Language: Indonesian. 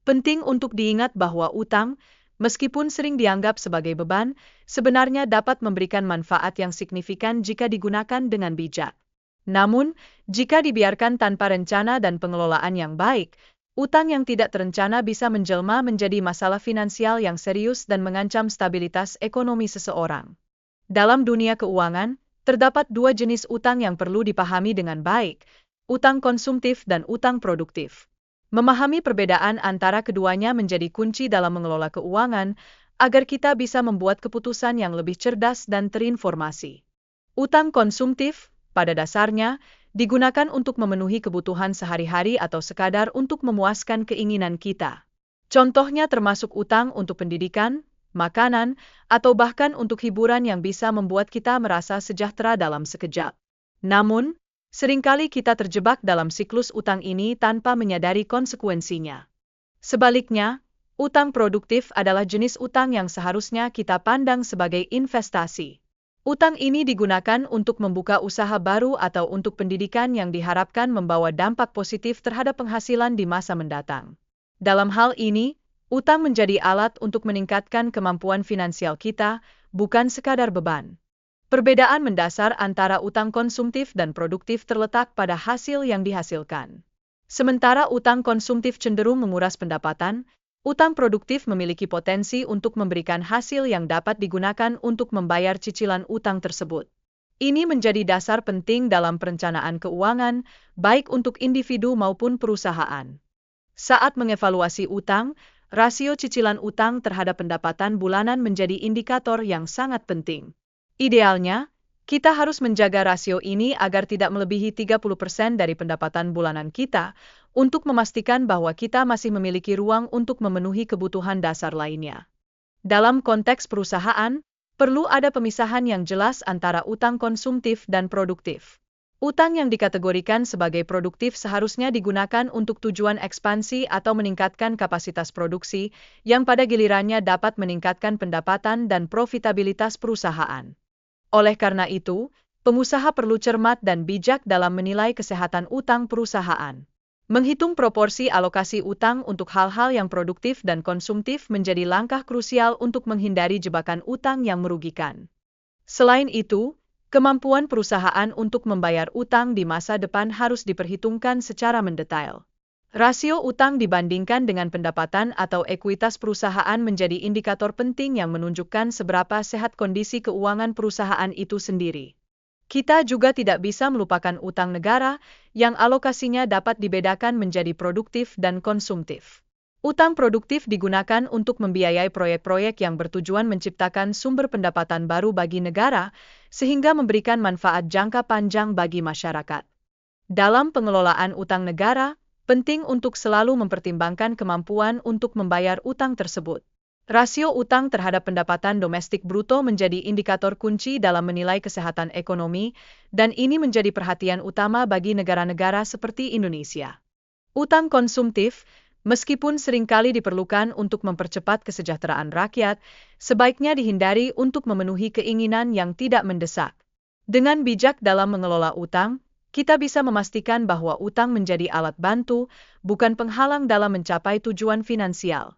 Penting untuk diingat bahwa utang, meskipun sering dianggap sebagai beban, sebenarnya dapat memberikan manfaat yang signifikan jika digunakan dengan bijak. Namun, jika dibiarkan tanpa rencana dan pengelolaan yang baik, utang yang tidak terencana bisa menjelma menjadi masalah finansial yang serius dan mengancam stabilitas ekonomi seseorang. Dalam dunia keuangan, terdapat dua jenis utang yang perlu dipahami dengan baik, utang konsumtif dan utang produktif. Memahami perbedaan antara keduanya menjadi kunci dalam mengelola keuangan, agar kita bisa membuat keputusan yang lebih cerdas dan terinformasi. Utang konsumtif, pada dasarnya, digunakan untuk memenuhi kebutuhan sehari-hari atau sekadar untuk memuaskan keinginan kita. Contohnya termasuk utang untuk pendidikan, makanan, atau bahkan untuk hiburan yang bisa membuat kita merasa sejahtera dalam sekejap. Namun, seringkali kita terjebak dalam siklus utang ini tanpa menyadari konsekuensinya. Sebaliknya, utang produktif adalah jenis utang yang seharusnya kita pandang sebagai investasi. Utang ini digunakan untuk membuka usaha baru atau untuk pendidikan yang diharapkan membawa dampak positif terhadap penghasilan di masa mendatang. Dalam hal ini, utang menjadi alat untuk meningkatkan kemampuan finansial kita, bukan sekadar beban. Perbedaan mendasar antara utang konsumtif dan produktif terletak pada hasil yang dihasilkan. Sementara utang konsumtif cenderung menguras pendapatan, utang produktif memiliki potensi untuk memberikan hasil yang dapat digunakan untuk membayar cicilan utang tersebut. Ini menjadi dasar penting dalam perencanaan keuangan, baik untuk individu maupun perusahaan. Saat mengevaluasi utang, rasio cicilan utang terhadap pendapatan bulanan menjadi indikator yang sangat penting. Idealnya, kita harus menjaga rasio ini agar tidak melebihi 30% dari pendapatan bulanan kita, untuk memastikan bahwa kita masih memiliki ruang untuk memenuhi kebutuhan dasar lainnya. Dalam konteks perusahaan, perlu ada pemisahan yang jelas antara utang konsumtif dan produktif. Utang yang dikategorikan sebagai produktif seharusnya digunakan untuk tujuan ekspansi atau meningkatkan kapasitas produksi, yang pada gilirannya dapat meningkatkan pendapatan dan profitabilitas perusahaan. Oleh karena itu, pengusaha perlu cermat dan bijak dalam menilai kesehatan utang perusahaan. Menghitung proporsi alokasi utang untuk hal-hal yang produktif dan konsumtif menjadi langkah krusial untuk menghindari jebakan utang yang merugikan. Selain itu, kemampuan perusahaan untuk membayar utang di masa depan harus diperhitungkan secara mendetail. Rasio utang dibandingkan dengan pendapatan atau ekuitas perusahaan menjadi indikator penting yang menunjukkan seberapa sehat kondisi keuangan perusahaan itu sendiri. Kita juga tidak bisa melupakan utang negara, yang alokasinya dapat dibedakan menjadi produktif dan konsumtif. Utang produktif digunakan untuk membiayai proyek-proyek yang bertujuan menciptakan sumber pendapatan baru bagi negara, sehingga memberikan manfaat jangka panjang bagi masyarakat. Dalam pengelolaan utang negara, penting untuk selalu mempertimbangkan kemampuan untuk membayar utang tersebut. Rasio utang terhadap pendapatan domestik bruto menjadi indikator kunci dalam menilai kesehatan ekonomi, dan ini menjadi perhatian utama bagi negara-negara seperti Indonesia. Utang konsumtif, meskipun seringkali diperlukan untuk mempercepat kesejahteraan rakyat, sebaiknya dihindari untuk memenuhi keinginan yang tidak mendesak. Dengan bijak dalam mengelola utang, kita bisa memastikan bahwa utang menjadi alat bantu, bukan penghalang dalam mencapai tujuan finansial.